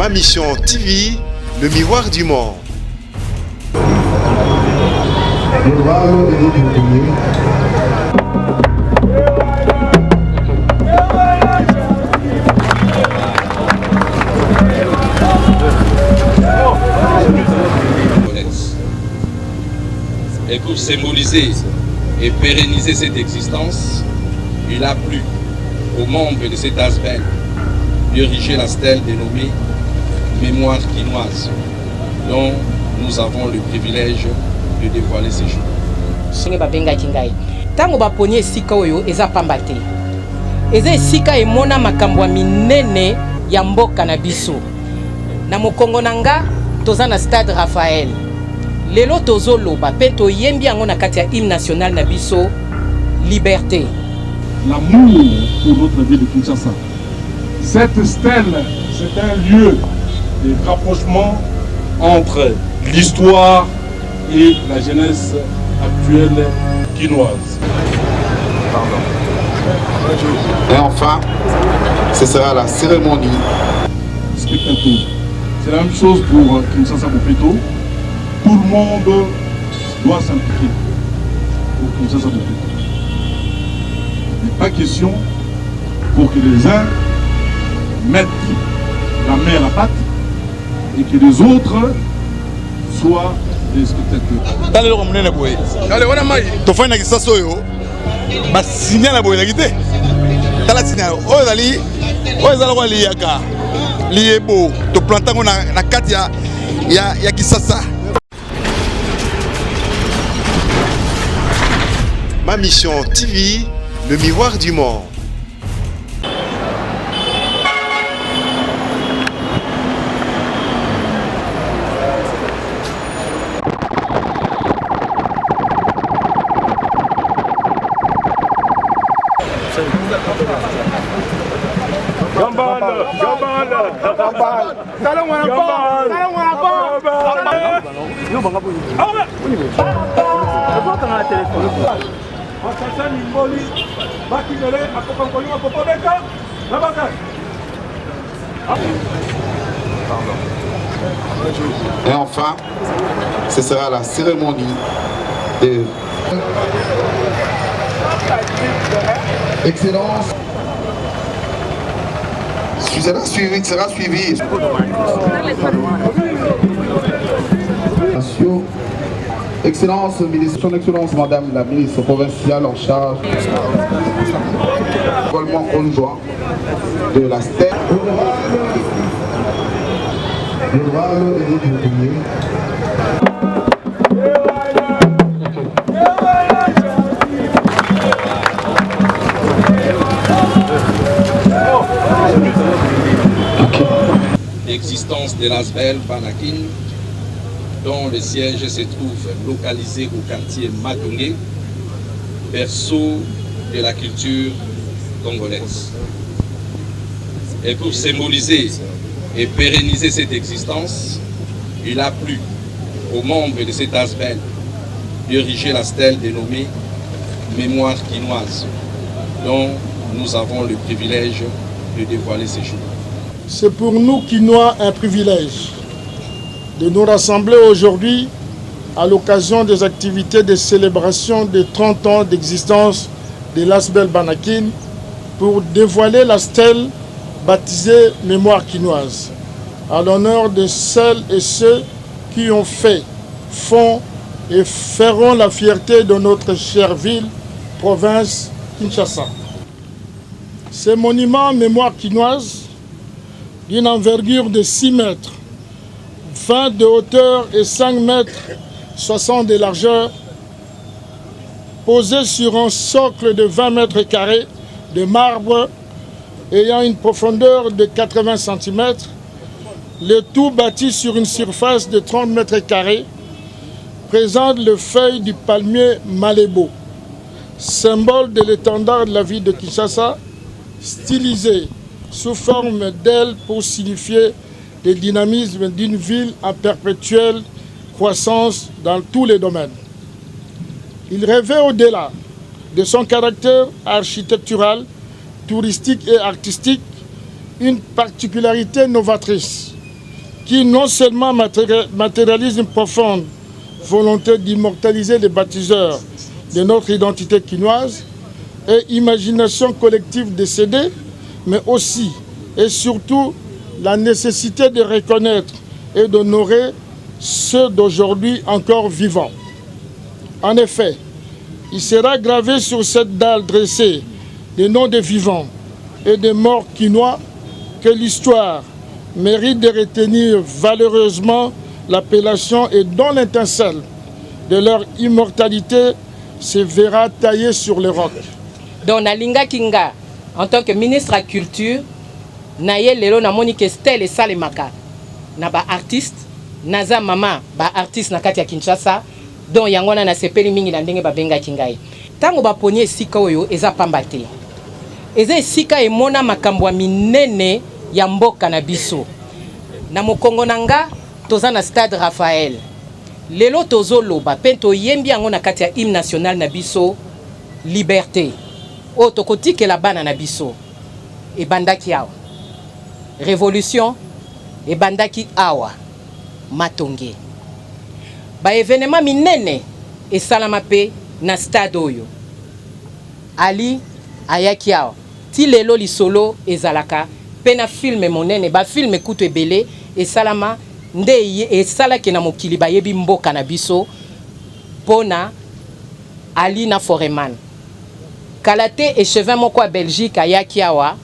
Ma Mission TV, le miroir du monde. Et pour symboliser et pérenniser cette existence, il a plu aux membres de cet ASBEL d'ériger la stèle dénommée Mémoire quinoise, dont nous avons le privilège de dévoiler ces jours. Tango baponi esika oyo eza pamba te. Eza esika emona makambo ya minene ya mboka na biso. Na mokongo nanga toza na stade Raphaël. Lelo tozoloba pe toyembi yango na kati ya hymne national na biso liberté. L'amour pour notre ville de Kinshasa. Cette stèle, c'est un lieu de rapprochement entre l'histoire et la jeunesse actuelle quinoise. Et enfin, ce sera la cérémonie. C'est la même chose pour Kinshasa Bopéto. Tout le monde doit s'impliquer pour Kinshasa Bopéto. Il n'est pas question pour que les uns mettent la main à la pâte et que les autres soient des spectateurs. Allez, on va boy. Allez, on a maï. Tu fais une excitation yo. Bah signal la boy la guité. T'as la signal. Oh dali. Oh zala kwa liaka. Liebo. Tu plantes on na katia ya Kinshasa. Ma Mission TV, le miroir du monde. Et enfin, ce sera la cérémonie de Excellence. Sera suivi. Excellence, son Excellence Madame la ministre provinciale en charge volement conjoint de la stèle. L'existence de l'ASBEL Banakin, dont le siège se trouve localisé au quartier Madongé, berceau de la culture congolaise. Et pour symboliser et pérenniser cette existence, il a plu aux membres de cet ASBEL d'ériger la stèle dénommée Mémoire quinoise, dont nous avons le privilège de dévoiler ces jours. C'est pour nous Quinois un privilège de nous rassembler aujourd'hui à l'occasion des activités de célébration des 30 ans d'existence de l'ASBEL Banakin pour dévoiler la stèle baptisée Mémoire quinoise à l'honneur de celles et ceux qui ont fait, font et feront la fierté de notre chère ville, province Kinshasa. Ce monument Mémoire quinoise d'une envergure de 6 mètres, 20 de hauteur et 5 mètres 60 de largeur, posé sur un socle de 20 mètres carrés de marbre ayant une profondeur de 80 cm, le tout bâti sur une surface de 30 mètres carrés, présente le feuille du palmier Malébo, symbole de l'étendard de la ville de Kinshasa, stylisé sous forme d'aile pour signifier le dynamisme d'une ville en perpétuelle croissance dans tous les domaines. Il rêvait au-delà de son caractère architectural, touristique et artistique, une particularité novatrice, qui non seulement matérialise une profonde volonté d'immortaliser les bâtisseurs de notre identité quinoise et imagination collective décédée, mais aussi et surtout la nécessité de reconnaître et d'honorer ceux d'aujourd'hui encore vivants. En effet, il sera gravé sur cette dalle dressée des noms des vivants et des morts quinois que l'histoire mérite de retenir valeureusement l'appellation et dont l'étincelle de leur immortalité se verra taillée sur le roc. Donc, Nalinga Kinga, en tant que ministre de la Culture, naye lelo na Monique Stelle et Salemaka, na ba artiste, naza mama ba artiste na kati ya Kinshasa, donc yangwana na sepeli mingi na ndenge ba benga kingai. Tango ba poni esika oyo eza pamba te. Eza esika emona makambo ya minene ya mboka na biso. Na mokongo nanga toza na stade Raphaël. Lelo tozoloba pe toyembi yango na kati ya hymne national na biso Liberté. O tokotikela bana na biso. Ebandaki awa. Révolution ebandaki awa. Matonge. Ba événement minene esalama pe na stade oyo. Ali ayaki awa. Ti lelo lisolo ezalaka pe na film monene ba film kutu ebele esalama nde esalaki na mokili bayebi mboka na biso pona Ali na Foreman. Kalate échevin moko a Belgique ayaki awa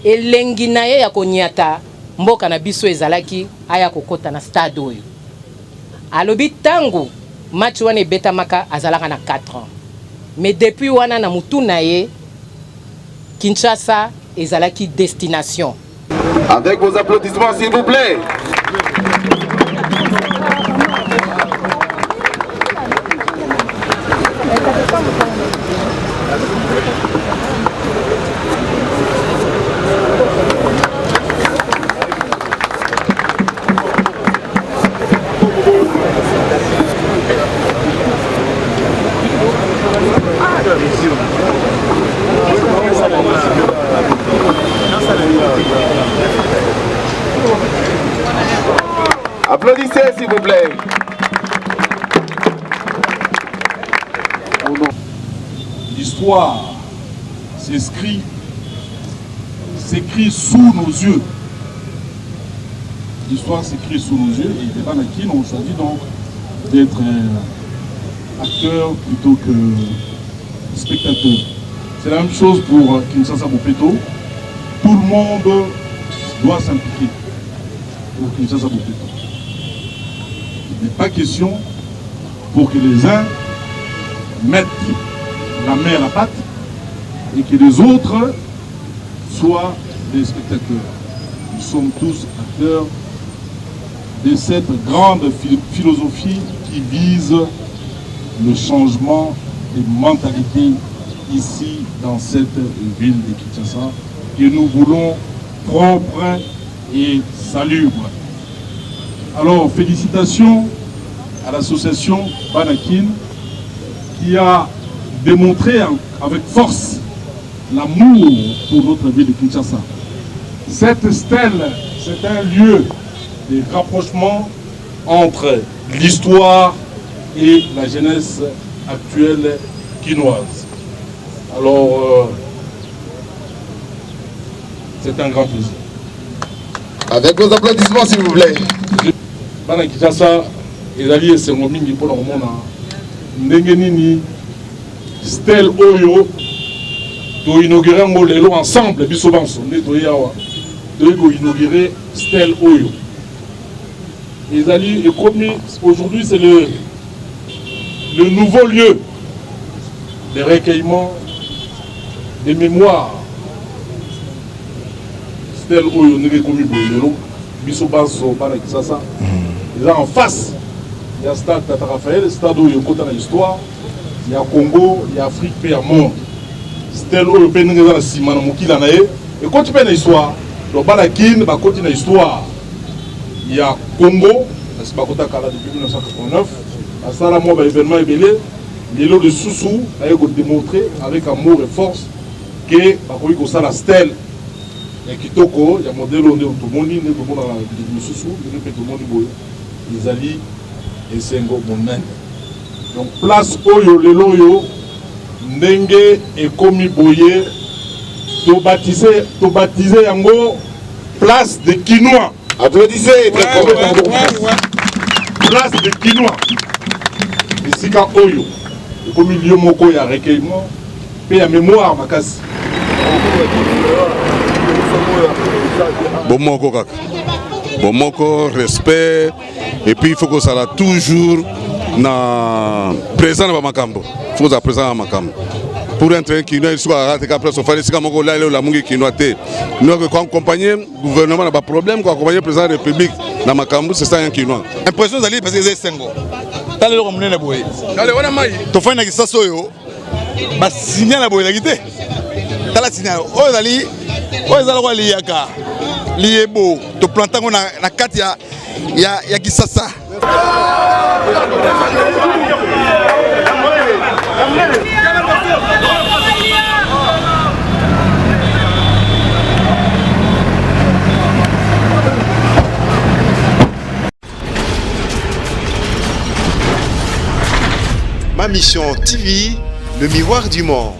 elengi na ye ya konyata mboka na biso ezalaki aya kokota na stade oyo. Alobi tango match wana ebetamaka azalaka na 4 ans. Mais depuis wana na mutu na ye Kinshasa ezalaki destination. Avec vos applaudissements s'il vous plaît. Applaudissez s'il vous plaît. L'histoire s'écrit sous nos yeux. L'histoire s'écrit sous nos yeux et les Banakin ont choisi donc d'être acteurs plutôt que spectateurs. C'est la même chose pour Kinshasa Bopeto. Tout le monde doit s'impliquer pour Kinshasa Bopeto. Il n'est pas question pour que les uns mettent la main à la pâte et que les autres soient des spectateurs. Nous sommes tous acteurs de cette grande philosophie qui vise le changement des mentalités ici dans cette ville de Kinshasa que nous voulons propre et salubre. Alors félicitations à l'association Banakin qui a démontré avec force l'amour pour notre ville de Kinshasa. Cette stèle, c'est un lieu de rapprochement entre l'histoire et la jeunesse actuelle quinoise. Alors, c'est un grand plaisir. Avec vos applaudissements s'il vous plaît. Bana Kinshasa, ezali esengo mingi mpona komona ndenge nini stèle oyo toinaugure yango lelo ensemble biso banso nde toye awa toye koinaugure stèle oyo ezali ekomi aujourd'hui c'est le nouveau lieu de recueillement des mémoires. Stèle oyo ndenge ekomi boye lelo biso banso Bana Kinshasa eza en face. Il y a stade Tata Raphaël, le stade où il y a l'histoire, il y a Congo, il y a Afrique, il y a monde. Stade où il y a la Simana Mokila Nae. Et quand tu fais l'histoire, le Banakin va continuer l'histoire. Il y a Congo, c'est pas depuis 1989. À ça, là, moi, l'événement est belé. L'élo de Soussou a démontré avec amour et force que la stèle ya kitoko ya modele nde tomoni nde tomona bilili mosusu ndenge mpe tomoni boye ezali esengo monene. Donc place oyo lelo oyo ndenge ekomi boye tobatize yango place de Quinois. Applaudissez, Place de Quinois. Esika oyo ekomi lieu moko ya recueillement pe ya mémoire makasi. Bomoko kaka. Bomoko, respect, et puis il faut que ça soit toujours na présent dans Makambo. Il faut que ça soit présent dans Makambo. Pour un train qui nous soit raté qu'après son fallait c'est comme là la mungi qui nous a été. Nous accompagner gouvernement n'a pas problème quoi accompagner président de la République dans Makambo c'est ça un qui nous. Impression d'aller parce que c'est sengo. Tale le comme nene boy. Allez wana mai. To fanya ki sasa yo. Ba signal la boy la gité. Tala signal. O dali o ezala kwa liyaka. Liebo to plantango na kati ya kisasa. Ma mission TV, le miroir du monde.